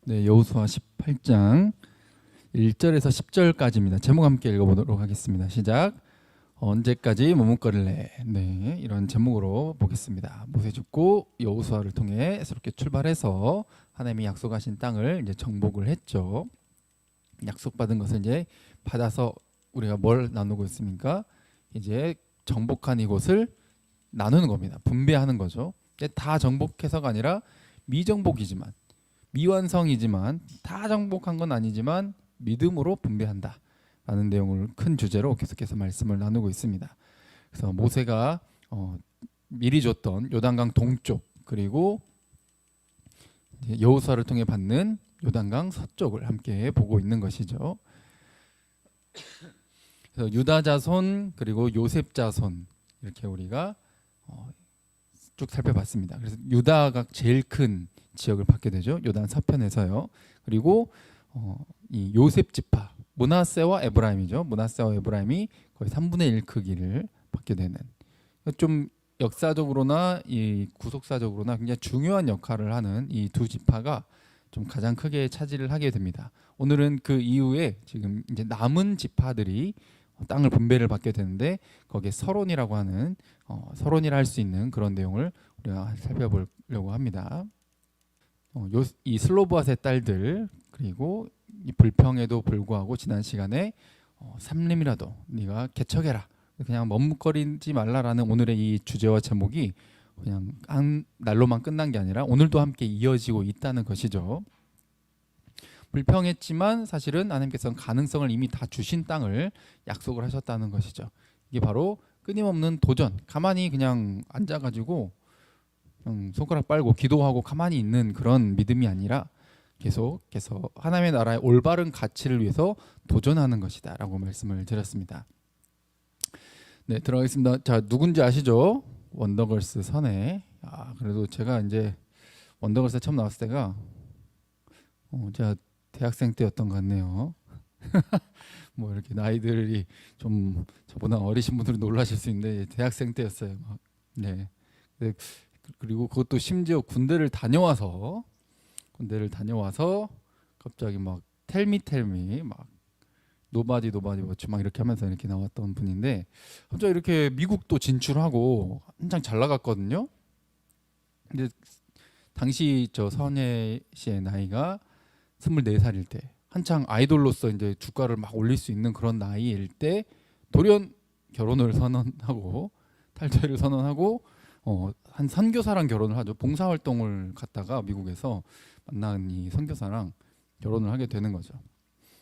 네, 여호수아 18장 1절에서 10절까지입니다. 제목 함께 읽어보도록 하겠습니다. 시작. 언제까지 머뭇거릴래? 네, 이런 제목으로 보겠습니다. 모세 죽고 여호수아를 통해 새롭게 출발해서 하나님이 약속하신 땅을 이제 정복을 했죠. 약속받은 것을 이제 받아서 우리가 뭘 나누고 있습니까? 이제 정복한 이곳을 나누는 겁니다. 분배하는 거죠. 다 정복해서가 아니라 미정복이지만, 미완성이지만, 다 정복한 건 아니지만 믿음으로 분배한다 라는 내용을 큰 주제로 계속해서 말씀을 나누고 있습니다. 그래서 모세가 미리 줬던 요단강 동쪽, 그리고 여호수아를 통해 받는 요단강 서쪽을 함께 보고 있는 것이죠. 그래서 유다 자손 그리고 요셉 자손, 이렇게 우리가 쭉 살펴봤습니다. 그래서 유다가 제일 큰 지역을 받게 되죠. 요단 서편에서요. 그리고 이 요셉 지파, 므낫세와 에브라임이죠. 므낫세와 에브라임이 거의 3분의 1 크기를 받게 되는, 좀 역사적으로나 이 구속사적으로나 굉장히 중요한 역할을 하는 이 두 지파가 좀 가장 크게 차지를 하게 됩니다. 오늘은 그 이후에 지금 이제 남은 지파들이 땅을 분배를 받게 되는데, 거기에 서론이라고 하는 서론이라 할 수 있는 그런 내용을 우리가 살펴보려고 합니다. 이 슬로브앗의 딸들, 그리고 이 불평에도 불구하고 지난 시간에 삼림이라도 네가 개척해라, 그냥 머뭇거리지 말라라는 오늘의 이 주제와 제목이 그냥 한 날로만 끝난 게 아니라 오늘도 함께 이어지고 있다는 것이죠. 불평했지만 사실은 하나님께서는 가능성을 이미 다 주신 땅을 약속을 하셨다는 것이죠. 이게 바로 끊임없는 도전, 가만히 그냥 앉아가지고 손가락 빨고 기도하고 가만히 있는 그런 믿음이 아니라 계속해서 하나님의 나라의 올바른 가치를 위해서 도전하는 것이다 라고 말씀을 드렸습니다. 네, 들어가겠습니다. 자, 누군지 아시죠? 원더걸스 선혜. 그래도 제가 이제 원더걸스 처음 나왔을 때가 제가 대학생 때였던 것 같네요. 뭐 이렇게 나이들이 좀 저보다 어리신 분들은 놀라실 수 있는데 대학생 때였어요. 네. 그리고 그것도 심지어 군대를 다녀와서 갑자기 막 텔미 막 노바디 워치 막 이렇게 하면서 이렇게 나왔던 분인데, 갑자기 이렇게 미국도 진출하고 한창 잘 나갔거든요. 근데 당시 저 선예 씨의 나이가 24살일 때, 한창 아이돌로서 이제 주가를 막 올릴 수 있는 그런 나이일 때 돌연 결혼을 선언하고 탈퇴를 선언하고 한 선교사랑 결혼을 하죠. 봉사활동을 갔다가 미국에서 만난 이 선교사랑 결혼을 하게 되는 거죠.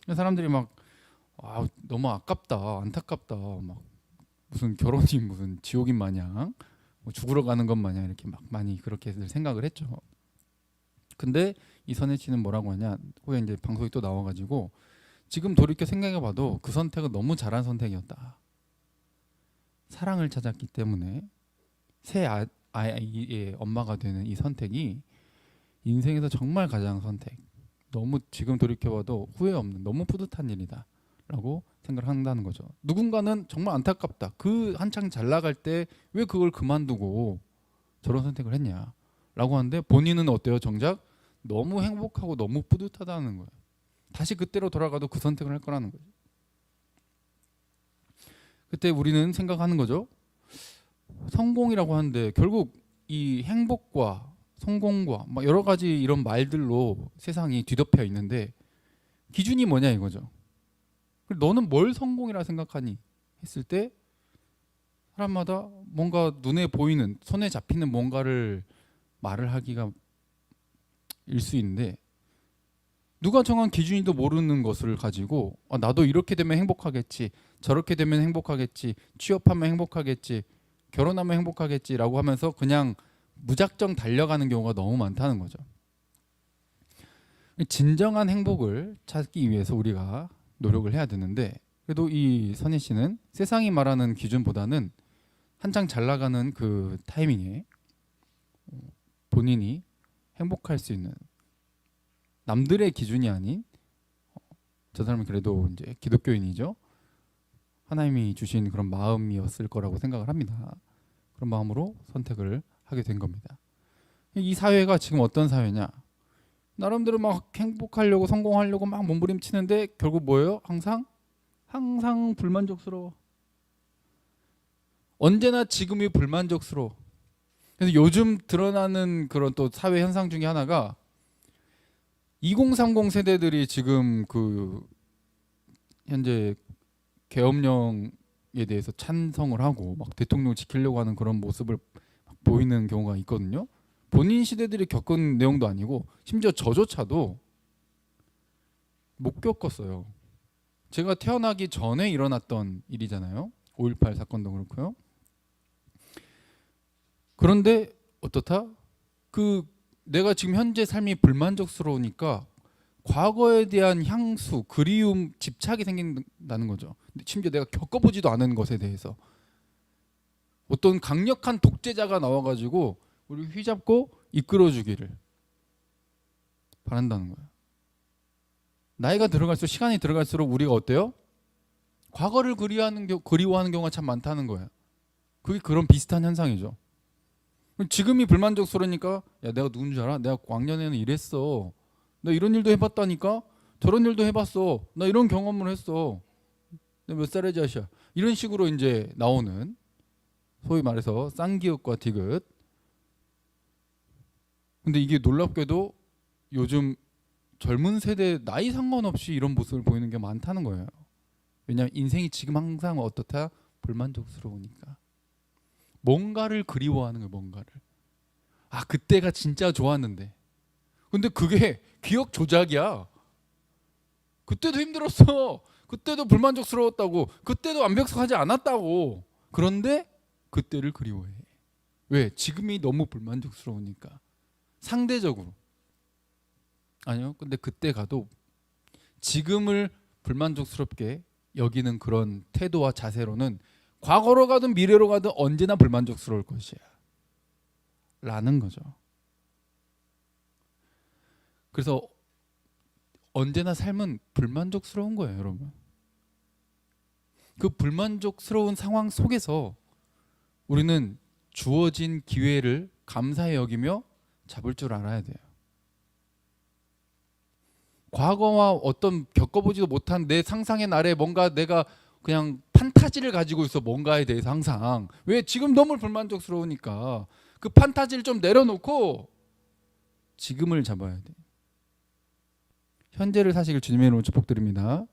사람들이 막 너무 아깝다, 안타깝다, 막 무슨 결혼이 무슨 지옥인 마냥, 뭐 죽으러 가는 것 마냥 이렇게 막 많이 그렇게들 생각을 했죠. 근데 이 선혜 씨는 뭐라고 하냐, 후에 이제 방송이 또 나와가지고 지금 돌이켜 생각해봐도 그 선택은 너무 잘한 선택이었다. 사랑을 찾았기 때문에 새 아이의 엄마가 되는 이 선택이 인생에서 정말 가장 선택, 너무 지금 돌이켜봐도 후회 없는 너무 뿌듯한 일이다 라고 생각을 한다는 거죠. 누군가는 정말 안타깝다, 그 한창 잘 나갈 때 왜 그걸 그만두고 저런 선택을 했냐 라고 하는데, 본인은 어때요? 정작 너무 행복하고 너무 뿌듯하다는 거예요. 다시 그때로 돌아가도 그 선택을 할 거라는 거죠. 그때 우리는 생각하는 거죠. 성공이라고 하는데 결국 이 행복과 성공과 막 여러 가지 이런 말들로 세상이 뒤덮여 있는데 기준이 뭐냐 이거죠. 너는 뭘 성공이라 생각하니 했을 때 사람마다 뭔가 눈에 보이는, 손에 잡히는 뭔가를 말을 하기가 일 수 있는데, 누가 정한 기준이도 모르는 것을 가지고 나도 이렇게 되면 행복하겠지, 저렇게 되면 행복하겠지, 취업하면 행복하겠지, 결혼하면 행복하겠지라고 하면서 그냥 무작정 달려가는 경우가 너무 많다는 거죠. 진정한 행복을 찾기 위해서 우리가 노력을 해야 되는데, 그래도 이 선희 씨는 세상이 말하는 기준보다는 한창 잘 나가는 그 타이밍에 본인이 행복할 수 있는, 남들의 기준이 아닌, 저 사람은 그래도 이제 기독교인이죠. 하나님이 주신 그런 마음이었을 거라고 생각을 합니다. 그런 마음으로 선택을 하게 된 겁니다. 이 사회가 지금 어떤 사회냐? 나름대로 막 행복하려고 성공하려고 막 몸부림치는데 결국 뭐예요? 항상 불만족스러워. 언제나 지금이 불만족스러워. 그래서 요즘 드러나는 그런 또 사회 현상 중에 하나가 2030 세대들이 지금 그 현재 계엄령에 대해서 찬성을 하고 막 대통령을 지키려고 하는 그런 모습을 막 보이는 경우가 있거든요. 본인 시대들이 겪은 내용도 아니고 심지어 저조차도 못 겪었어요. 제가 태어나기 전에 일어났던 일이잖아요. 5.18 사건도 그렇고요. 그런데 어떻다? 그 내가 지금 현재 삶이 불만족스러우니까 과거에 대한 향수, 그리움, 집착이 생긴다는 거죠. 심지어 내가 겪어보지도 않은 것에 대해서 어떤 강력한 독재자가 나와가지고 우리 휘잡고 이끌어주기를 바란다는 거예요. 나이가 들어갈수록, 시간이 들어갈수록 우리가 어때요? 과거를 그리워하는 경우가 참 많다는 거예요. 그게 그런 비슷한 현상이죠. 지금이 불만족스러우니까 야, 내가 누군지 알아? 내가 왕년에는 이랬어. 나 이런 일도 해봤다니까? 저런 일도 해봤어. 나 이런 경험을 했어. 내가 몇 살의 자식이야. 이런 식으로 이제 나오는, 소위 말해서 쌍기읒과 디귿. 근데 이게 놀랍게도 요즘 젊은 세대 나이 상관없이 이런 모습을 보이는 게 많다는 거예요. 왜냐하면 인생이 지금 항상 어떻다? 불만족스러우니까. 뭔가를 그리워하는 거예요. 뭔가를. 아, 그때가 진짜 좋았는데. 근데 그게 기억 조작이야. 그때도 힘들었어. 그때도 불만족스러웠다고. 그때도 완벽하지 않았다고. 그런데 그때를 그리워해. 왜? 지금이 너무 불만족스러우니까. 상대적으로. 아니요. 근데 그때 가도 지금을 불만족스럽게 여기는 그런 태도와 자세로는 과거로 가든 미래로 가든 언제나 불만족스러울 것이야. 라는 거죠. 그래서 언제나 삶은 불만족스러운 거예요, 여러분. 그 불만족스러운 상황 속에서 우리는 주어진 기회를 감사히 여기며 잡을 줄 알아야 돼요. 과거와 어떤 겪어보지도 못한 내 상상의 나라에 뭔가 내가 그냥 판타지를 가지고 있어. 뭔가에 대해서 항상. 왜? 지금 너무 불만족스러우니까. 그 판타지를 좀 내려놓고 지금을 잡아야 돼. 현재를 사시길 주님의 이름으로 축복드립니다.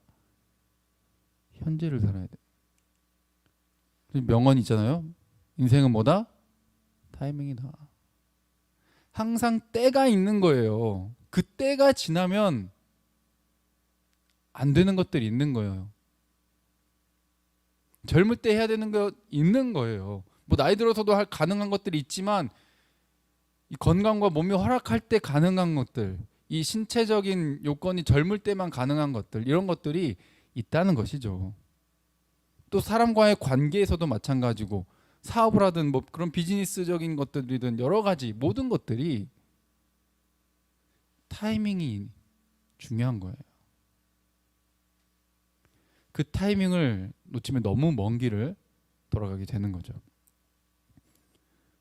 현재를 살아야 돼. 명언 있잖아요. 인생은 뭐다? 타이밍이다. 항상 때가 있는 거예요. 그 때가 지나면 안 되는 것들이 있는 거예요. 젊을 때 해야 되는 거 있는 거예요. 뭐 나이 들어서도 가능한 것들이 있지만 이 건강과 몸이 허락할 때 가능한 것들, 이 신체적인 요건이 젊을 때만 가능한 것들, 이런 것들이 있다는 것이죠. 또 사람과의 관계에서도 마찬가지고 사업을 하든 뭐 그런 비즈니스적인 것들이든 여러 가지 모든 것들이 타이밍이 중요한 거예요. 그 타이밍을 놓치면 너무 먼 길을 돌아가게 되는 거죠.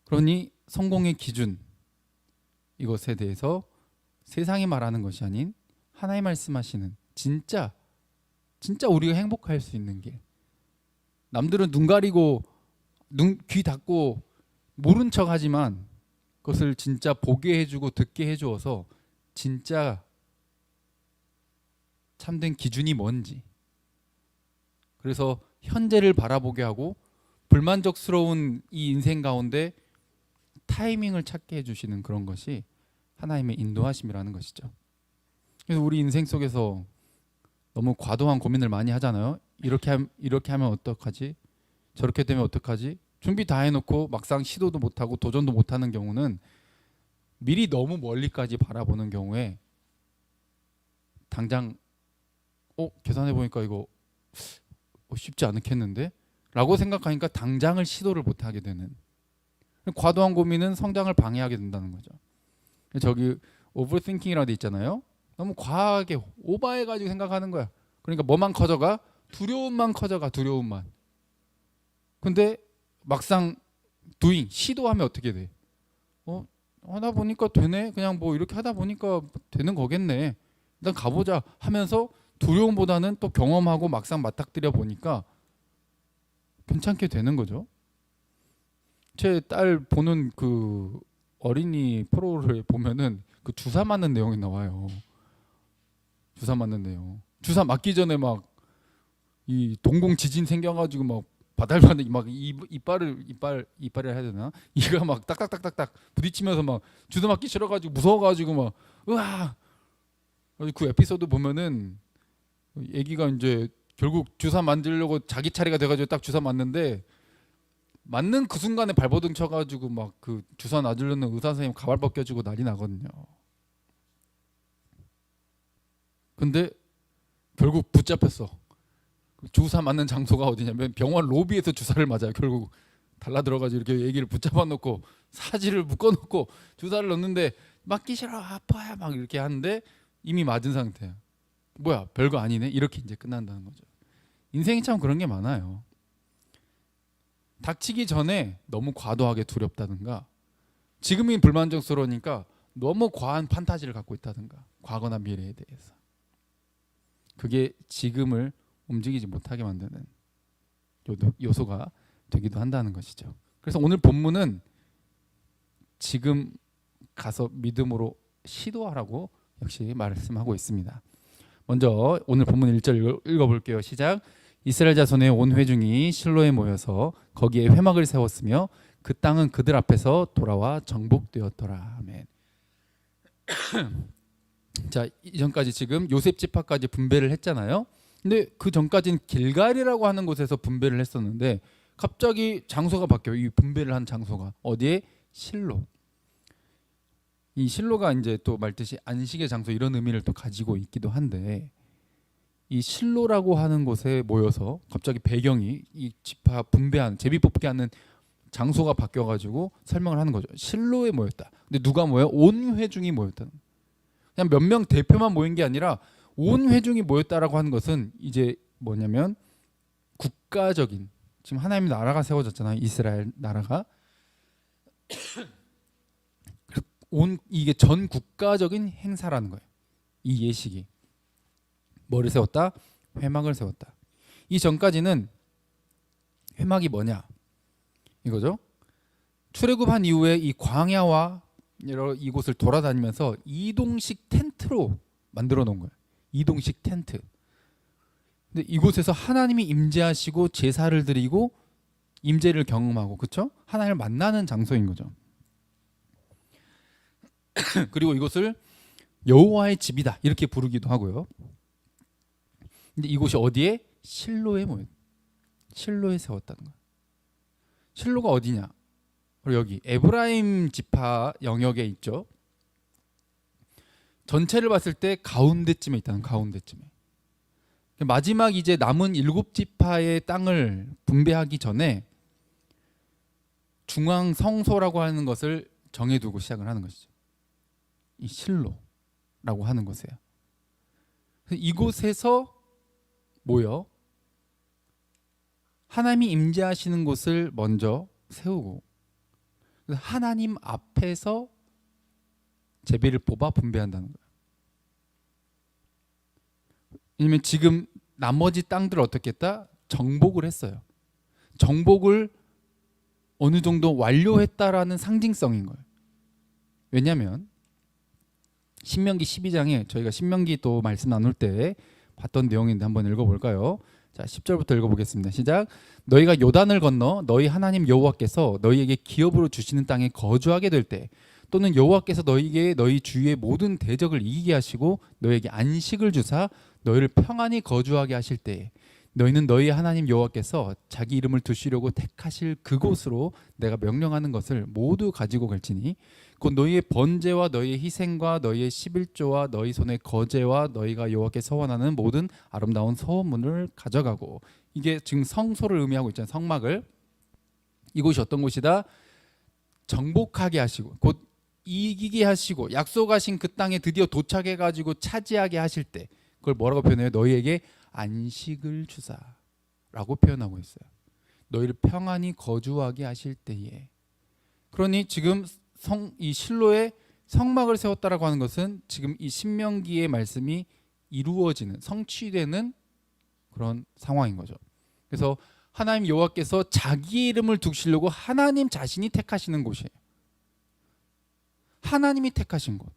그러니 성공의 기준, 이것에 대해서 세상이 말하는 것이 아닌 하나님 말씀하시는 진짜 우리가 행복할 수 있는 길. 남들은 눈 가리고 귀 닫고 모른 척 하지만 그것을 진짜 보게 해주고 듣게 해주어서 진짜 참된 기준이 뭔지, 그래서 현재를 바라보게 하고 불만족스러운 이 인생 가운데 타이밍을 찾게 해주시는 그런 것이 하나님의 인도하심이라는 것이죠. 그래서 우리 인생 속에서 너무 과도한 고민을 많이 하잖아요. 이렇게 하면 어떡하지? 저렇게 되면 어떡하지? 준비 다 해놓고 막상 시도도 못하고 도전도 못하는 경우는 미리 너무 멀리까지 바라보는 경우에 당장 계산해보니까 이거 쉽지 않겠는데? 라고 생각하니까 당장을 시도를 못하게 되는, 과도한 고민은 성장을 방해하게 된다는 거죠. 저기 오버띵킹이라고 돼 있잖아요. 너무 과하게 오버해가지고 생각하는 거야. 그러니까 뭐만 커져가? 두려움만 커져가. 두려움만. 근데 막상 시도하면 어떻게 돼? 하다 보니까 되네. 그냥 뭐 이렇게 하다 보니까 되는 거겠네. 일단 가보자 하면서 두려움보다는 또 경험하고 막상 맞닥뜨려 보니까 괜찮게 되는 거죠. 제 딸 보는 그 어린이 프로를 보면은 그 주사 맞는 내용이 나와요. 주사 맞는 내용. 주사 맞기 전에 막 이 동공 지진 생겨가지고 막 바달바달 막 이빨을 해야 되나? 이가 막 딱딱딱딱딱 부딪히면서 막 주사 맞기 싫어가지고 무서워가지고 막 으아. 그 에피소드 보면은 애기가 이제 결국 주사 맞으려고 자기 차례가 돼가지고 딱 주사 맞는데 맞는 그 순간에 발버둥 쳐가지고 막 그 주사 놔주려는 의사 선생님 가발 벗겨주고 난리 나거든요. 근데 결국 붙잡혔어. 주사 맞는 장소가 어디냐면 병원 로비에서 주사를 맞아요. 결국 달라 들어가지고 이렇게 애기를 붙잡아 놓고 사지를 묶어 놓고 주사를 넣는데 맞기 싫어 아파요 막 이렇게 하는데 이미 맞은 상태야. 뭐야 별거 아니네 이렇게 이제 끝난다는 거죠. 인생이 참 그런 게 많아요. 닥치기 전에 너무 과도하게 두렵다든가 지금이 불만족스러우니까 너무 과한 판타지를 갖고 있다든가 과거나 미래에 대해서 그게 지금을 움직이지 못하게 만드는 요소가 되기도 한다는 것이죠. 그래서 오늘 본문은 지금 가서 믿음으로 시도하라고 역시 말씀하고 있습니다. 먼저 오늘 본문 1절 읽어볼게요. 시작. 이스라엘 자손의 온 회중이 실로에 모여서 거기에 회막을 세웠으며 그 땅은 그들 앞에서 돌아와 정복되었더라. 아멘. 자, 이전까지 지금 요셉 지파까지 분배를 했잖아요. 근데 그 전까지는 길갈이라고 하는 곳에서 분배를 했었는데 갑자기 장소가 바뀌어요. 이 분배를 한 장소가 어디에? 실로. 이 실로가 이제 또 말뜻이 안식의 장소 이런 의미를 또 가지고 있기도 한데 이 실로라고 하는 곳에 모여서 갑자기 배경이 이 지파 분배하는 제비 뽑기 하는 장소가 바뀌어가지고 설명을 하는 거죠. 실로에 모였다. 근데 누가 모여? 온 회중이 모였다. 그냥 몇 명 대표만 모인 게 아니라 온 회중이 모였다라고 하는 것은 이제 뭐냐면 국가적인 지금 하나님의 나라가 세워졌잖아요. 이스라엘 나라가 온 이게 전 국가적인 행사라는 거예요. 이 예식이 뭐를 세웠다? 회막을 세웠다. 이 전까지는 회막이 뭐냐 이거죠. 출애굽한 이후에 이 광야와 여러 이곳을 돌아다니면서 이동식 텐트로 만들어 놓은 거예요. 이동식 텐트. 근데 이곳에서 하나님이 임재하시고 제사를 드리고 임재를 경험하고 그렇죠? 하나님을 만나는 장소인 거죠. 그리고 이곳을 여호와의 집이다 이렇게 부르기도 하고요. 근데 이곳이 어디에? 실로에 모였. 실로에 세웠다는 거예요. 실로가 어디냐? 바로 여기 에브라임 지파 영역에 있죠. 전체를 봤을 때 가운데쯤에 있다는 가운데쯤에. 마지막 이제 남은 7지파의 땅을 분배하기 전에 중앙 성소라고 하는 것을 정해두고 시작을 하는 것이죠. 이 실로라고 하는 곳이에요. 이곳에서 모여 하나님이 임재하시는 곳을 먼저 세우고 하나님 앞에서 제비를 뽑아 분배한다는 거예요. 왜냐면 지금 나머지 땅들을 어떻게 했다? 정복을 했어요. 정복을 어느 정도 완료했다라는 상징성인 거예요. 왜냐하면 신명기 12장에 저희가 신명기 또 말씀 나눌 때 봤던 내용인데 한번 읽어볼까요? 자, 10절부터 읽어보겠습니다. 시작. 너희가 요단을 건너 너희 하나님 여호와께서 너희에게 기업으로 주시는 땅에 거주하게 될 때 또는 여호와께서 너희에게 너희 주위의 모든 대적을 이기게 하시고 너희에게 안식을 주사 너희를 평안히 거주하게 하실 때에 너희는 너희 하나님 여호와께서 자기 이름을 두시려고 택하실 그곳으로 내가 명령하는 것을 모두 가지고 갈지니 곧 너희의 번제와 너희의 희생과 너희의 11조와 너희 손의 거제와 너희가 여호와께 서원하는 모든 아름다운 서원문을 가져가고 이게 지금 성소를 의미하고 있잖아요. 성막을. 이곳이 어떤 곳이다? 정복하게 하시고 곧 이기게 하시고 약속하신 그 땅에 드디어 도착해가지고 차지하게 하실 때 그걸 뭐라고 표현해요? 너희에게 안식을 주사라고 표현하고 있어요. 너희를 평안히 거주하게 하실 때에. 그러니 지금 이 실로에 성막을 세웠다라고 하는 것은 지금 이 신명기의 말씀이 이루어지는 성취되는 그런 상황인 거죠. 그래서 하나님 여호와께서 자기의 이름을 두시려고 하나님 자신이 택하시는 곳이에요. 하나님이 택하신 곳.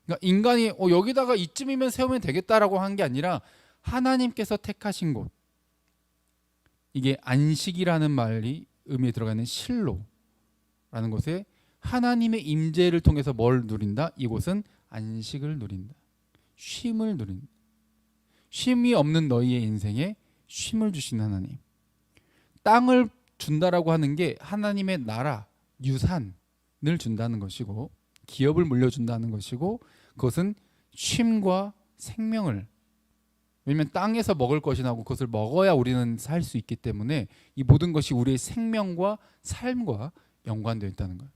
그러니까 인간이 여기다가 이쯤이면 세우면 되겠다라고 한 게 아니라 하나님께서 택하신 곳. 이게 안식이라는 말이 의미에 들어가 있는 실로라는 곳에 하나님의 임재를 통해서 뭘 누린다? 이곳은 안식을 누린다. 쉼을 누린다. 쉼이 없는 너희의 인생에 쉼을 주시는 하나님. 땅을 준다라고 하는 게 하나님의 나라, 유산을 준다는 것이고 기업을 물려준다는 것이고 그것은 쉼과 생명을 왜냐하면 땅에서 먹을 것이 나오고 그것을 먹어야 우리는 살 수 있기 때문에 이 모든 것이 우리의 생명과 삶과 연관되어 있다는 거예요.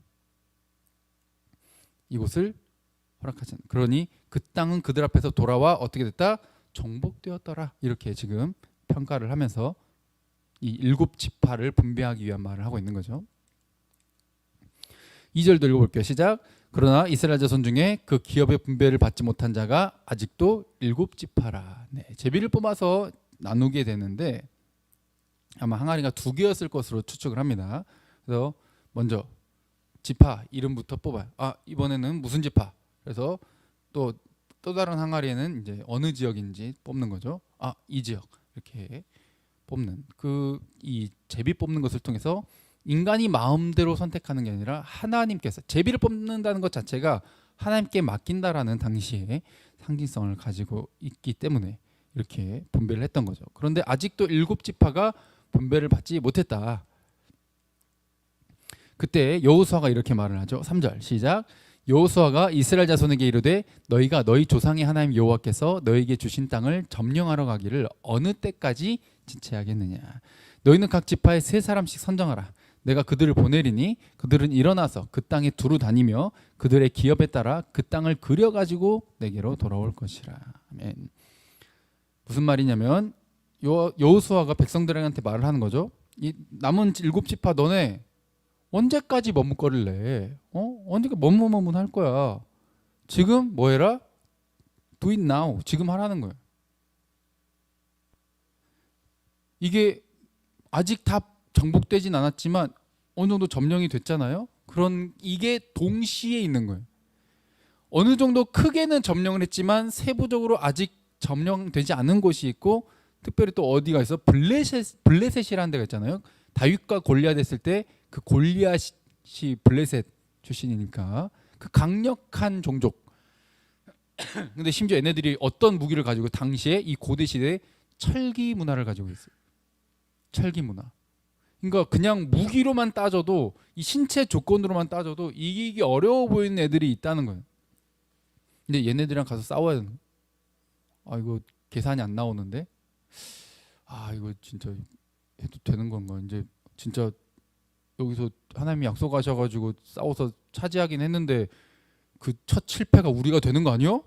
이곳을 허락하신. 그러니 그 땅은 그들 앞에서 돌아와 어떻게 됐다? 정복되었더라. 이렇게 지금 평가를 하면서 이 7지파를 분배하기 위한 말을 하고 있는 거죠. 2절도 읽어볼게요. 시작. 그러나 이스라엘 자손 중에 그 기업의 분배를 받지 못한 자가 아직도 7지파라. 네, 제비를 뽑아서 나누게 되는데 아마 항아리가 2개였을 것으로 추측을 합니다. 그래서 먼저 지파 이름부터 뽑아요. 이번에는 무슨 지파? 그래서 또 다른 항아리에는 이제 어느 지역인지 뽑는 거죠. 이 지역 이렇게 뽑는 이 제비 뽑는 것을 통해서 인간이 마음대로 선택하는 게 아니라 하나님께서 제비를 뽑는다는 것 자체가 하나님께 맡긴다라는 당시에 상징성을 가지고 있기 때문에 이렇게 분배를 했던 거죠. 그런데 아직도 7지파가 분배를 받지 못했다. 그때 여호수아가 이렇게 말을 하죠. 3절 시작. 여호수아가 이스라엘 자손에게 이르되 너희가 너희 조상의 하나님 여호와께서 너희에게 주신 땅을 점령하러 가기를 어느 때까지 지체하겠느냐. 너희는 각 지파에 3사람씩 선정하라. 내가 그들을 보내리니 그들은 일어나서 그 땅에 두루 다니며 그들의 기업에 따라 그 땅을 그려가지고 내게로 돌아올 것이라. 아멘. 무슨 말이냐면 여호수아가 백성들한테 말을 하는 거죠. 이 남은 7지파 너네 언제까지 머뭇거릴래? 언제까지 머뭇머뭇 할 거야. 지금 뭐 해라? Do it now. 지금 하라는 거예요. 이게 아직 다 정복되진 않았지만 어느 정도 점령이 됐잖아요. 이게 동시에 있는 거예요. 어느 정도 크게는 점령을 했지만 세부적으로 아직 점령되지 않은 곳이 있고 특별히 또 어디가 있어? 블레셋이라는 데가 있잖아요. 다윗과 골리앗 했을 때 그 골리앗이 블레셋 출신이니까 그 강력한 종족. 근데 심지어 얘네들이 어떤 무기를 가지고 당시에 이 고대 시대에 철기 문화를 가지고 있어요. 철기 문화. 그러니까 그냥 무기로만 따져도 이 신체 조건으로만 따져도 이기기 어려워 보이는 애들이 있다는 거예요. 근데 얘네들이랑 가서 싸워야 되는 거예요. 이거 계산이 안 나오는데 이거 진짜 해도 되는 건가? 이제 진짜 여기서 하나님이 약속하셔가지고 싸워서 차지하긴 했는데 그 첫 실패가 우리가 되는 거 아니요?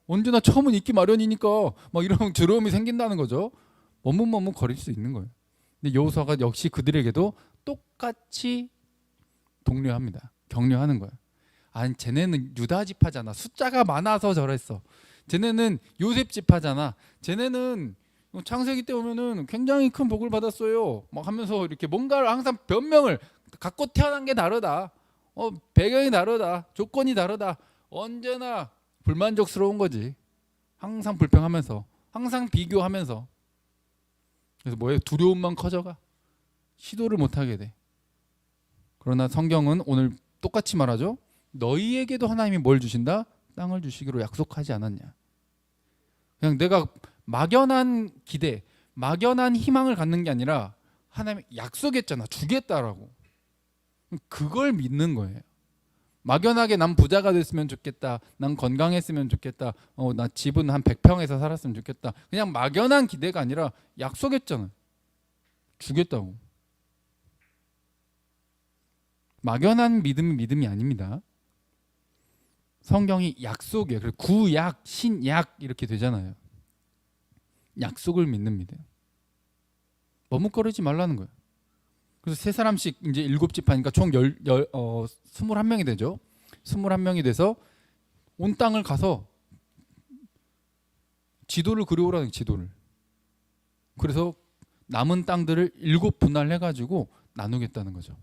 언제나 처음은 있기 마련이니까 막 이런 두려움이 생긴다는 거죠. 머뭇머뭇 거릴 수 있는 거예요. 근데 여호수아가 역시 그들에게도 똑같이 독려합니다. 격려하는 거예요. 쟤네는 유다 지파잖아. 숫자가 많아서 저랬어. 쟤네는 요셉 지파잖아. 쟤네는 창세기 때 오면은 굉장히 큰 복을 받았어요. 막 하면서 이렇게 뭔가를 항상 변명을 갖고 태어난 게 다르다. 배경이 다르다. 조건이 다르다. 언제나 불만족스러운 거지. 항상 불평하면서, 항상 비교하면서. 그래서 뭐예요? 두려움만 커져가. 시도를 못 하게 돼. 그러나 성경은 오늘 똑같이 말하죠. 너희에게도 하나님이 뭘 주신다? 땅을 주시기로 약속하지 않았냐. 그냥 내가 막연한 기대, 막연한 희망을 갖는 게 아니라 하나님이 약속했잖아. 주겠다라고. 그걸 믿는 거예요. 막연하게 난 부자가 됐으면 좋겠다. 난 건강했으면 좋겠다. 나 집은 한 100평에서 살았으면 좋겠다. 그냥 막연한 기대가 아니라 약속했잖아. 주겠다고. 막연한 믿음이 아닙니다. 성경이 약속이에요. 그래서 구약, 신약 이렇게 되잖아요. 약속을 믿는 믿음. 머뭇거리지 말라는 거예요. 그래서 3사람씩 이제 7지파니까 총 21명이 되죠. 21명이 돼서 온 땅을 가서 지도를 그려오라는 지도를. 그래서 남은 땅들을 7분할해가지고 나누겠다는 거죠.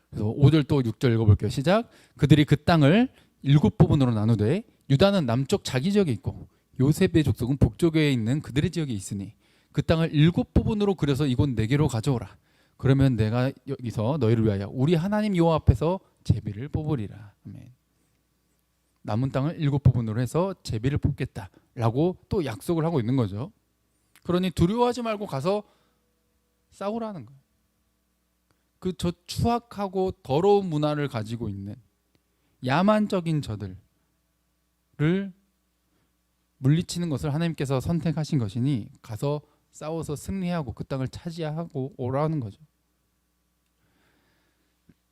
그래서 5절 또 6절 읽어볼게요. 시작. 그들이 그 땅을 7부분으로 나누되 유다는 남쪽 자기 지역에 있고 요셉의 족속은 북쪽에 있는 그들의 지역에 있으니 그 땅을 7부분으로 그려서 이곳 내게로 가져오라. 그러면 내가 여기서 너희를 위하여 우리 하나님 여호와 앞에서 제비를 뽑으리라. 아멘. 남은 땅을 7부분으로 해서 제비를 뽑겠다라고 또 약속을 하고 있는 거죠. 그러니 두려워하지 말고 가서 싸우라는 거예요. 그 저 추악하고 더러운 문화를 가지고 있는 야만적인 저들을 물리치는 것을 하나님께서 선택하신 것이니 가서 싸워서 승리하고 그 땅을 차지하고 오라는 거죠.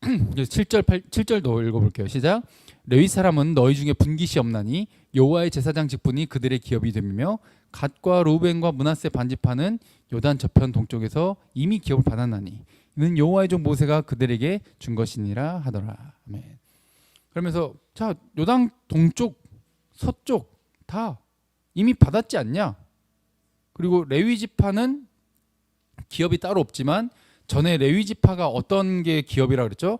7절도 읽어볼게요. 시작. 레위 사람은 너희 중에 분깃이 없나니 여호와의 제사장 직분이 그들의 기업이 되며 갓과 루벤과 므낫세 반지파는 요단 저편 동쪽에서 이미 기업을 받았나니 이는 여호와의 종 모세가 그들에게 준 것이니라 하더라. 아멘. 그러면서 자 요단 동쪽 서쪽 다 이미 받았지 않냐? 그리고 레위 지파는 기업이 따로 없지만 전에 레위 지파가 어떤 게 기업이라 그랬죠?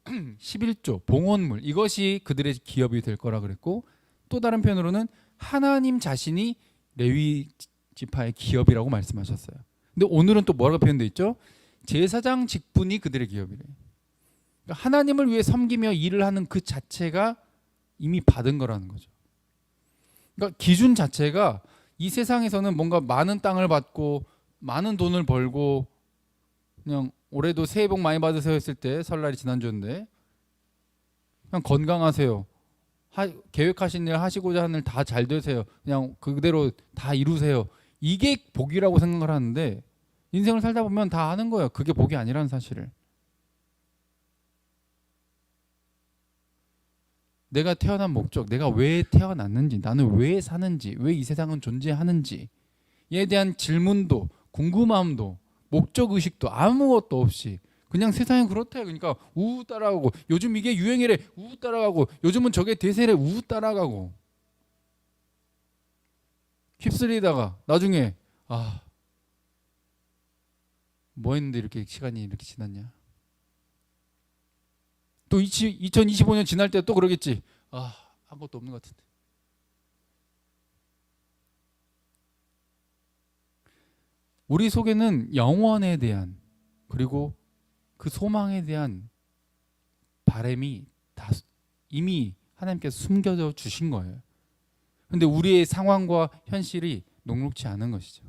11조 봉헌물 이것이 그들의 기업이 될 거라 그랬고 또 다른 표현으로는 하나님 자신이 레위 지파의 기업이라고 말씀하셨어요. 근데 오늘은 또 뭐라고 표현되어 있죠? 제사장 직분이 그들의 기업이래. 그러니까 하나님을 위해 섬기며 일을 하는 그 자체가 이미 받은 거라는 거죠. 그러니까 기준 자체가 이 세상에서는 뭔가 많은 땅을 받고 많은 돈을 벌고 그냥 올해도 새해 복 많이 받으세요 했을 때 설날이 지난주인데 그냥 건강하세요. 계획하신 일 하시고자 하는 일 다 잘 되세요. 그냥 그대로 다 이루세요. 이게 복이라고 생각을 하는데 인생을 살다 보면 다 아는 거예요. 그게 복이 아니라는 사실을. 내가 태어난 목적, 내가 왜 태어났는지, 나는 왜 사는지, 왜 이 세상은 존재하는지에 대한 질문도 궁금함도 목적의식도 아무것도 없이 그냥 세상이 그렇대. 그러니까 우우 따라가고 요즘 이게 유행이래 우우 따라가고 요즘은 저게 대세래 우우 따라가고 휩쓸리다가 나중에 뭐 했는데 이렇게 시간이 이렇게 지났냐. 또 2025년 지날 때 또 그러겠지. 아무것도 없는 것 같은데. 우리 속에는 영원에 대한 그리고 그 소망에 대한 바람이 다 이미 하나님께서 숨겨져 주신 거예요. 그런데 우리의 상황과 현실이 녹록지 않은 것이죠.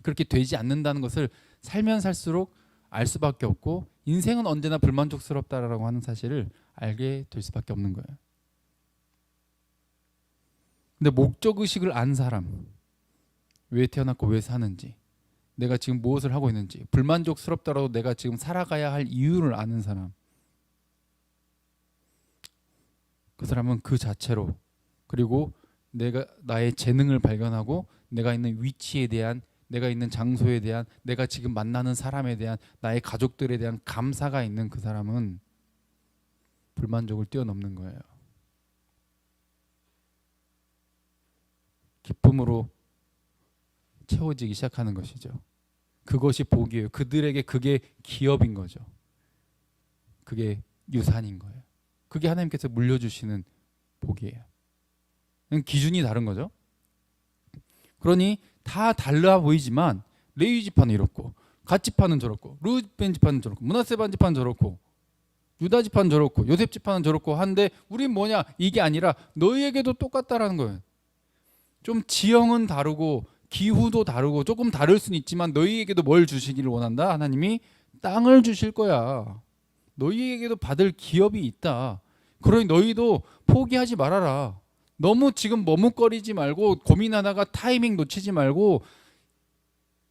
그렇게 되지 않는다는 것을 살면 살수록 알 수밖에 없고 인생은 언제나 불만족스럽다라고 하는 사실을 알게 될 수밖에 없는 거예요. 근데 목적의식을 안 사람, 왜 태어났고 왜 사는지, 내가 지금 무엇을 하고 있는지, 불만족스럽더라도 내가 지금 살아가야 할 이유를 아는 사람, 그 사람은 그 자체로 그리고 내가 나의 재능을 발견하고 내가 있는 위치에 대한, 내가 있는 장소에 대한, 내가 지금 만나는 사람에 대한, 나의 가족들에 대한 감사가 있는 그 사람은 불만족을 뛰어넘는 거예요. 기쁨으로 채워지기 시작하는 것이죠. 그것이 복이에요. 그들에게 그게 기업인 거죠. 그게 유산인 거예요. 그게 하나님께서 물려주시는 복이에요. 기준이 다른 거죠. 그러니 다 달라 보이지만 레위 지파는 이렇고 갓 지파는 저렇고 루벤 지파는 저렇고 므낫세 반 지파는 저렇고 유다 지파는 저렇고 요셉 지파는 저렇고 한데 우린 뭐냐? 이게 아니라 너희에게도 똑같다라는 거예요. 좀 지형은 다르고 기후도 다르고 조금 다를 수는 있지만 너희에게도 뭘 주시기를 원한다? 하나님이 땅을 주실 거야. 너희에게도 받을 기업이 있다. 그러니 너희도 포기하지 말아라. 너무 지금 머뭇거리지 말고 고민하다가 타이밍 놓치지 말고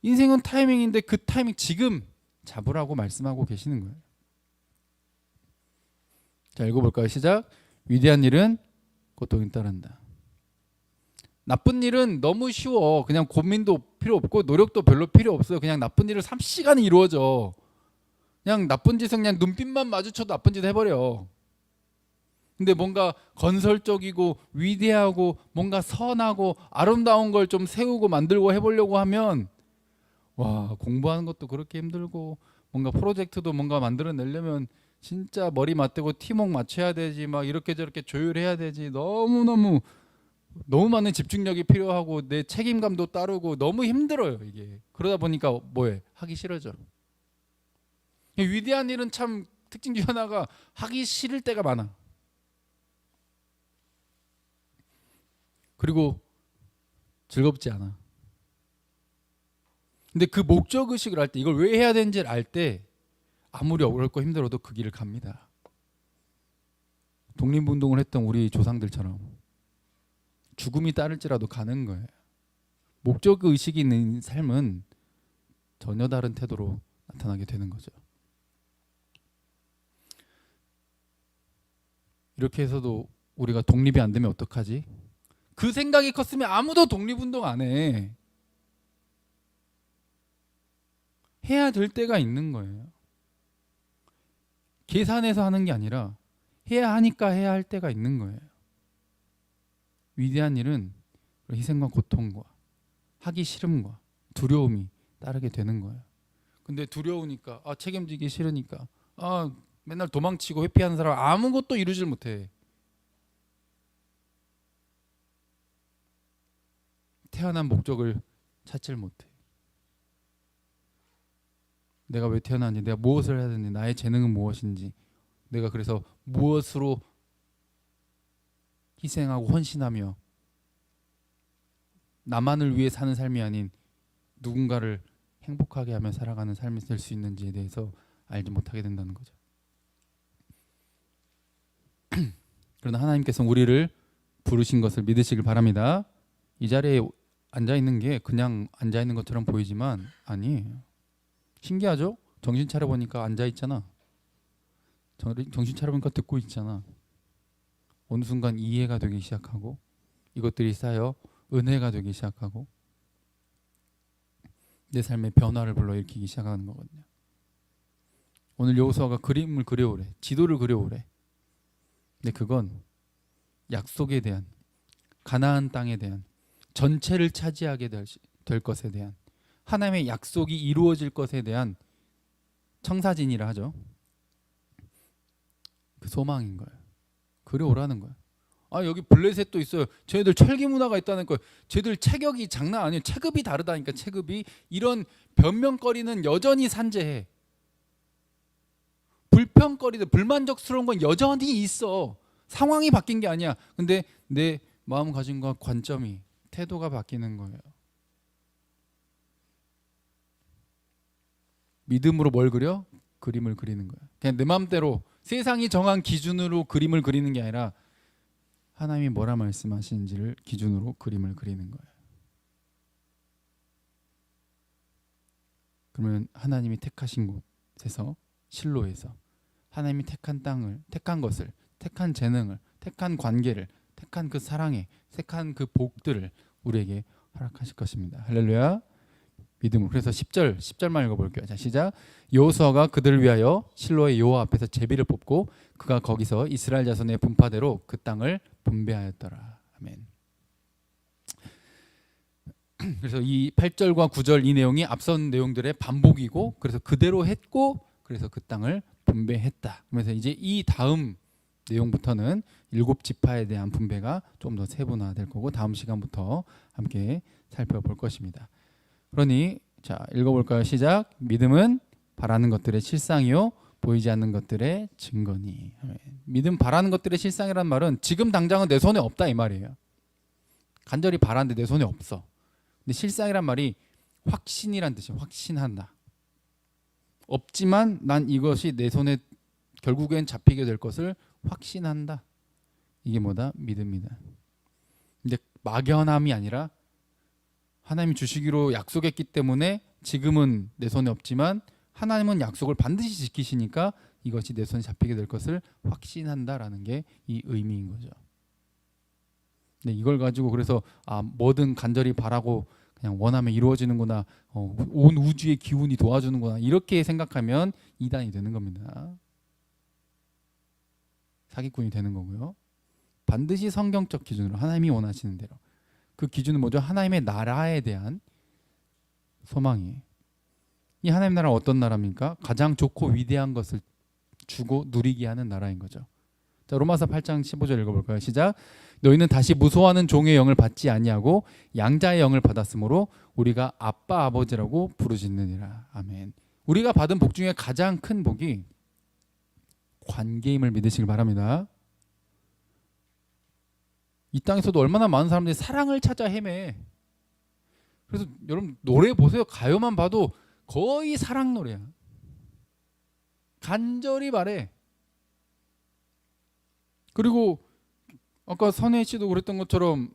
인생은 타이밍인데 그 타이밍 지금 잡으라고 말씀하고 계시는 거예요. 자, 읽어볼까요? 시작. 위대한 일은 고통이 따른다. 나쁜 일은 너무 쉬워. 그냥 고민도 필요 없고 노력도 별로 필요 없어요. 그냥 나쁜 일을 삽시간에 이루어져. 그냥 나쁜 짓은 그냥 눈빛만 마주쳐도 나쁜 짓 해버려. 근데 뭔가 건설적이고 위대하고 뭔가 선하고 아름다운 걸 좀 세우고 만들고 해보려고 하면 와, 공부하는 것도 그렇게 힘들고 뭔가 프로젝트도 뭔가 만들어내려면 진짜 머리 맞대고 팀워크 맞춰야 되지, 막 이렇게 저렇게 조율해야 되지. 너무 많은 집중력이 필요하고 내 책임감도 따르고 너무 힘들어요 이게. 그러다 보니까 뭐해? 하기 싫어져. 위대한 일은 참 특징 중 하나가 하기 싫을 때가 많아. 그리고 즐겁지 않아. 근데 그 목적 의식을 할 때, 이걸 왜 해야 되는지를 알 때 아무리 어렵고 힘들어도 그 길을 갑니다. 독립운동을 했던 우리 조상들처럼 죽음이 따를지라도 가는 거예요. 목적 의식이 있는 삶은 전혀 다른 태도로 나타나게 되는 거죠. 이렇게 해서도 우리가 독립이 안 되면 어떡하지? 그 생각이 컸으면 아무도 독립운동 안 해. 해야 될 때가 있는 거예요. 계산해서 하는 게 아니라 해야 하니까 해야 할 때가 있는 거예요. 위대한 일은 희생과 고통과 하기 싫음과 두려움이 따르게 되는 거예요. 근데 두려우니까, 책임지기 싫으니까, 맨날 도망치고 회피하는 사람 아무것도 이루질 못해. 태어난 목적을 찾질 못해. 내가 왜 태어났는지, 내가 무엇을 해야 되는지, 나의 재능은 무엇인지, 내가 그래서 무엇으로 희생하고 헌신하며 나만을 위해 사는 삶이 아닌 누군가를 행복하게 하며 살아가는 삶이 될 수 있는지에 대해서 알지 못하게 된다는 거죠. 그러나 하나님께서 우리를 부르신 것을 믿으시길 바랍니다. 이 자리에 앉아 있는 게 그냥 앉아 있는 것처럼 보이지만 아니에요. 신기하죠? 정신 차려 보니까 앉아 있잖아. 정신 차려 보니까 듣고 있잖아. 어느 순간 이해가 되기 시작하고 이것들이 쌓여 은혜가 되기 시작하고 내 삶의 변화를 불러일으키기 시작하는 거거든요. 오늘 여호수아가 그림을 그려오래. 지도를 그려오래. 근데 그건 약속에 대한, 가나안 땅에 대한, 전체를 차지하게 될 것에 대한, 하나님의 약속이 이루어질 것에 대한 청사진이라 하죠. 그 소망인 거예요. 그려오라는 거예요. 여기 블레셋도 있어요. 쟤네들 철기 문화가 있다는 거예요. 쟤들 체격이 장난 아니에요. 체급이 다르다니까. 체급이. 이런 변명거리는 여전히 산재해. 불평거리들, 불만족스러운 건 여전히 있어. 상황이 바뀐 게 아니야. 근데 내 마음가짐과 관점이, 태도가 바뀌는 거예요. 믿음으로 뭘 그려? 그림을 그리는 거예요. 그냥 내 마음대로 세상이 정한 기준으로 그림을 그리는 게 아니라 하나님이 뭐라 말씀하시는지를 기준으로 그림을 그리는 거예요. 그러면 하나님이 택하신 곳에서, 실로에서 하나님이 택한 땅을, 택한 것을, 택한 재능을, 택한 관계를, 택한 그 사랑에, 택한 그 복들을 우리에게 허락하실 것입니다. 할렐루야. 믿음으로. 그래서 10절만 읽어볼게요. 자, 시작. 여호수아가 그들을 위하여 실로의 여호와 앞에서 제비를 뽑고 그가 거기서 이스라엘 자손의 분파대로 그 땅을 분배하였더라. 아멘. 그래서 이 8절과 9절 이 내용이 앞선 내용들의 반복이고, 그래서 그대로 했고, 그래서 그 땅을 분배했다. 그래서 이제 이 다음 내용부터는 7지파에 대한 분배가 좀 더 세분화될 거고, 다음 시간부터 함께 살펴볼 것입니다. 그러니 자, 읽어볼까요? 시작. 믿음은 바라는 것들의 실상이요 보이지 않는 것들의 증거니. 믿음 바라는 것들의 실상이란 말은 지금 당장은 내 손에 없다 이 말이에요. 간절히 바라는데 내 손에 없어. 근데 실상이란 말이 확신이란 뜻이에요. 확신한다. 없지만 난 이것이 내 손에 결국엔 잡히게 될 것을 확신한다. 이게 뭐다? 믿음이다. 근데 막연함이 아니라 하나님이 주시기로 약속했기 때문에 지금은 내 손에 없지만 하나님은 약속을 반드시 지키시니까 이것이 내 손에 잡히게 될 것을 확신한다라는 게 이 의미인 거죠. 네, 이걸 가지고 그래서 뭐든 간절히 바라고 그냥 원하면 이루어지는구나. 온 우주의 기운이 도와주는구나. 이렇게 생각하면 이단이 되는 겁니다. 사기꾼이 되는 거고요. 반드시 성경적 기준으로 하나님이 원하시는 대로. 그 기준은 뭐죠? 하나님의 나라에 대한 소망이에요. 이 하나님 나라는 어떤 나라입니까? 가장 좋고 위대한 것을 주고 누리게 하는 나라인 거죠. 자, 로마서 8장 15절 읽어볼까요? 시작. 너희는 다시 무소하는 종의 영을 받지 아니하고 양자의 영을 받았으므로 우리가 아빠 아버지라고 부르짖느니라. 아멘. 우리가 받은 복 중에 가장 큰 복이 관계임을 믿으시길 바랍니다. 이 땅에서도 얼마나 많은 사람들이 사랑을 찾아 헤매. 그래서 여러분 노래 보세요. 가요만 봐도 거의 사랑 노래야. 간절히 바래. 그리고 아까 선혜 씨도 그랬던 것처럼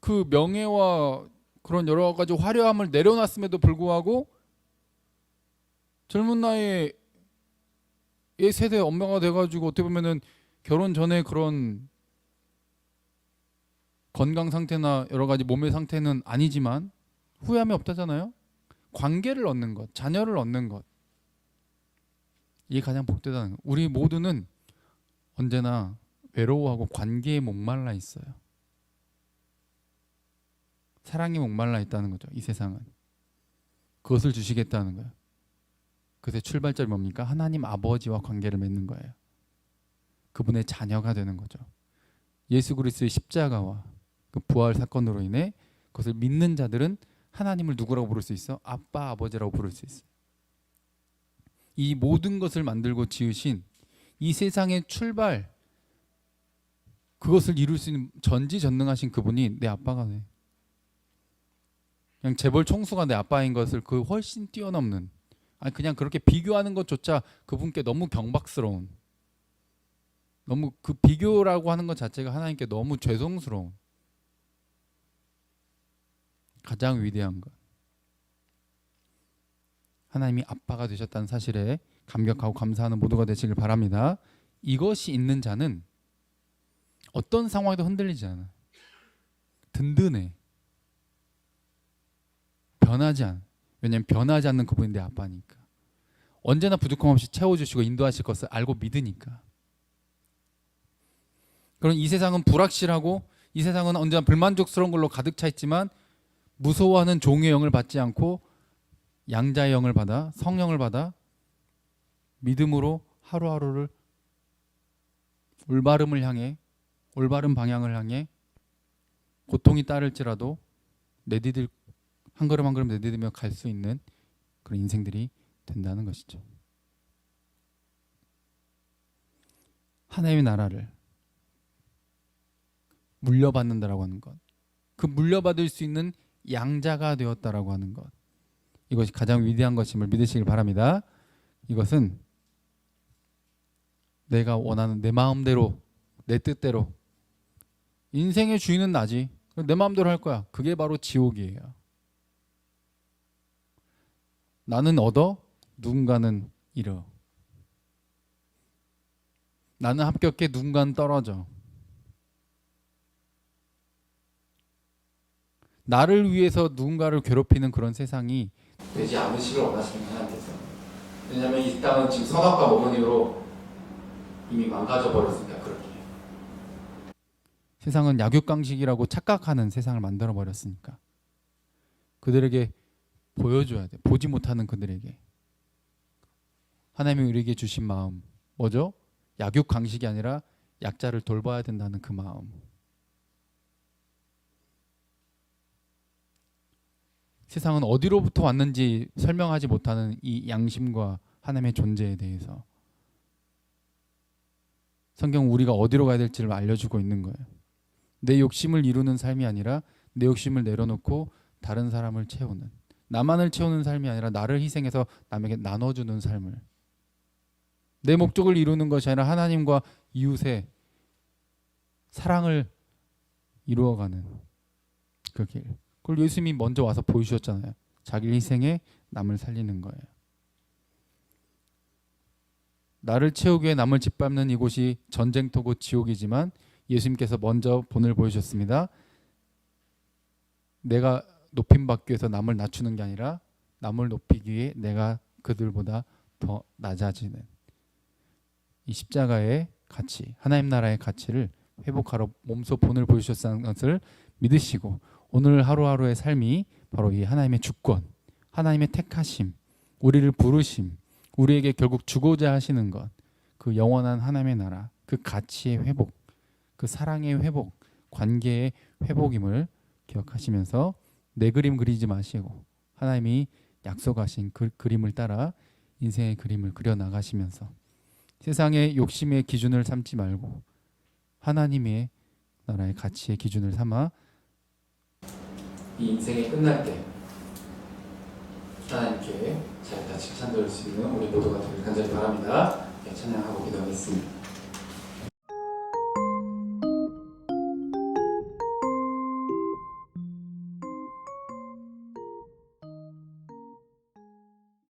그 명예와 그런 여러 가지 화려함을 내려놨음에도 불구하고 젊은 나이에 세대 엄마가 돼가지고 어떻게 보면은 결혼 전에 그런 건강 상태나 여러 가지 몸의 상태는 아니지만 후회함이 없다잖아요. 관계를 얻는 것, 자녀를 얻는 것, 이게 가장 복되다는 것. 우리 모두는 언제나 외로워하고 관계에 목말라 있어요. 사랑에 목말라 있다는 거죠. 이 세상은. 그것을 주시겠다는 거예요. 그것의 출발점이 뭡니까? 하나님 아버지와 관계를 맺는 거예요. 그분의 자녀가 되는 거죠. 예수 그리스도의 십자가와 그 부활 사건으로 인해 그것을 믿는 자들은 하나님을 누구라고 부를 수 있어? 아빠 아버지라고 부를 수 있어요. 이 모든 것을 만들고 지으신 이 세상의 출발, 그것을 이룰 수 있는 전지전능하신 그분이 내 아빠가 돼. 그냥 재벌 총수가 내 아빠인 것을 그 훨씬 뛰어넘는, 아니 그냥 그렇게 비교하는 것조차 그분께 너무 경박스러운, 너무 그 비교라고 하는 것 자체가 하나님께 너무 죄송스러운 가장 위대한 것. 하나님이 아빠가 되셨다는 사실에 감격하고 감사하는 모두가 되시길 바랍니다. 이것이 있는 자는 어떤 상황에도 흔들리지 않아. 든든해. 변하지 않아. 왜냐하면 변하지 않는 그분이 내 아빠니까. 언제나 부족함 없이 채워주시고 인도하실 것을 알고 믿으니까. 그럼 이 세상은 불확실하고 이 세상은 언제나 불만족스러운 걸로 가득 차 있지만 무서워하는 종의 영을 받지 않고 양자의 영을 받아 성령을 받아 믿음으로 하루하루를 올바름을 향해, 올바른 방향을 향해 고통이 따를지라도 내디딜 한 걸음 한 걸음 내디디며 갈 수 있는 그런 인생들이 된다는 것이죠. 하나님의 나라를 물려받는다라고 하는 것, 그 물려받을 수 있는 양자가 되었다라고 하는 것, 이것이 가장 위대한 것임을 믿으시길 바랍니다. 이것은 내가 원하는 내 마음대로, 내 뜻대로, 인생의 주인은 나지, 내 마음대로 할 거야. 그게 바로 지옥이에요. 나는 얻어, 누군가는 잃어. 나는 합격해, 누군가는 떨어져. 나를 위해서 누군가를 괴롭히는 그런 세상이 되지 않으시길 원하시는 하나님께서. 왜냐하면 이 땅은 지금 선악과 모건으로 이미 망가져 버렸으니까. 그렇게 세상은 약육강식이라고 착각하는 세상을 만들어 버렸으니까 그들에게 보여줘야 돼. 보지 못하는 그들에게 하나님이 우리에게 주신 마음 뭐죠? 약육강식이 아니라 약자를 돌봐야 된다는 그 마음. 세상은 어디로부터 왔는지 설명하지 못하는 이 양심과 하나님의 존재에 대해서 성경은 우리가 어디로 가야 될지를 알려주고 있는 거예요. 내 욕심을 이루는 삶이 아니라 내 욕심을 내려놓고 다른 사람을 채우는, 나만을 채우는 삶이 아니라 나를 희생해서 남에게 나눠주는 삶을, 내 목적을 이루는 것이 아니라 하나님과 이웃의 사랑을 이루어가는 그 길. 그걸 예수님이 먼저 와서 보여주셨잖아요. 자기를 희생해 남을 살리는 거예요. 나를 채우기 위해 남을 짓밟는 이곳이 전쟁터고 지옥이지만 예수님께서 먼저 본을 보여주셨습니다. 내가 높임 받기 위해서 남을 낮추는 게 아니라 남을 높이기 위해 내가 그들보다 더 낮아지는 이 십자가의 가치, 하나님 나라의 가치를 회복하러 몸소 본을 보여주셨다는 것을 믿으시고 오늘 하루하루의 삶이 바로 이 하나님의 주권, 하나님의 택하심, 우리를 부르심, 우리에게 결국 주고자 하시는 것, 그 영원한 하나님의 나라, 그 가치의 회복, 그 사랑의 회복, 관계의 회복임을 기억하시면서 내 그림 그리지 마시고 하나님이 약속하신 그 그림을 따라 인생의 그림을 그려 나가시면서 세상의 욕심의 기준을 삼지 말고 하나님의 나라의 가치의 기준을 삼아 이 인생이 끝날 때 하나님께 잘 다 칭찬 들을 수 있는 우리 모두가 되길 간절히 바랍니다. 찬양하고 기도하겠습니다.